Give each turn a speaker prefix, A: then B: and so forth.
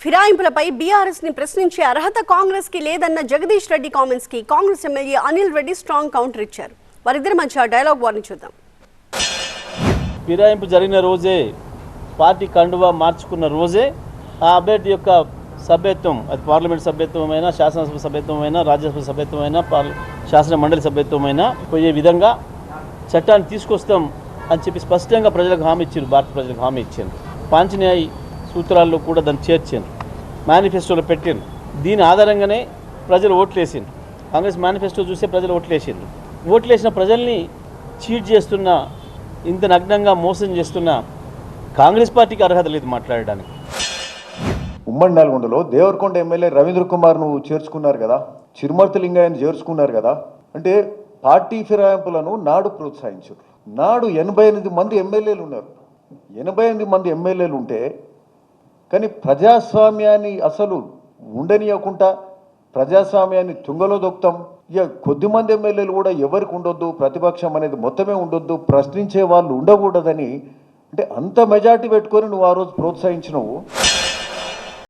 A: ఫిరాయింపులపై BRS ని ప్రశ్నించే అర్హత కాంగ్రెస్ కి లేదన్న జగదీష్ రెడ్డి కామెంట్స్ కి Congress MLA Anil Reddy strong counter ఇచ్చారు. వారిద్దరి మధ్య డైలాగ్ వార్ని చూద్దాం.
B: ఫిరాయింపు జరిగిన రోజే, పార్టీ కండువా మార్చుకున్న రోజే ఆ అభ్యర్థి యొక్క సభ్యత్వం, అది పార్లమెంట్ సభ్యత్వమైనా, శాసనసభ సభ్యత్వమైనా, రాజ్యసభ సభ్యత్వమైనా, శాసన మండలి సభ్యత్వమైనా పోయే విధంగా చట్టాన్ని తీసుకొస్తాం అని చెప్పి స్పష్టంగా ప్రజలకు హామీ ఇచ్చారు. భారత ప్రజలకు హామీ ఇచ్చారు. పాంచన్యాయ్ సూత్రాల్లో కూడా దాన్ని చేర్చారు, మేనిఫెస్టోలో పెట్టారు. దీని ఆధారంగానే ప్రజలు ఓట్లేసారు. కాంగ్రెస్ మేనిఫెస్టో చూసే ప్రజలు ఓట్లేసారు. ఓట్లేసిన ప్రజల్ని చీట్ చేస్తున్న, ఇంత నగ్నంగా మోసం చేస్తున్న కాంగ్రెస్ పార్టీకి అర్హత లేదు మాట్లాడడానికి.
C: ఉమ్మడి నల్గొండలో దేవరకొండ ఎమ్మెల్యే రవీంద్ర కుమార్ నువ్వు చేర్చుకున్నారు కదా, చిరుమర్తి లింగయ్యను చేర్చుకున్నారు కదా. అంటే పార్టీ ఫిరాయింపులను నాడు ప్రోత్సహించారు. నాడు 88 మంది ఎమ్మెల్యేలు ఉన్నారు. 88 మంది ఎమ్మెల్యేలు ఉంటే కానీ ప్రజాస్వామ్యాన్ని అసలు ఉండనీయకుండా ప్రజాస్వామ్యాన్ని తుంగలో దొక్కుతాం. ఇక కొద్దిమంది ఎమ్మెల్యేలు కూడా ఎవరికి ఉండొద్దు, ప్రతిపక్షం అనేది మొత్తమే ఉండొద్దు, ప్రశ్నించే వాళ్ళు ఉండకూడదని, అంటే అంత మెజార్టీ పెట్టుకొని నువ్వు ఆ రోజు ప్రోత్సహించినవు.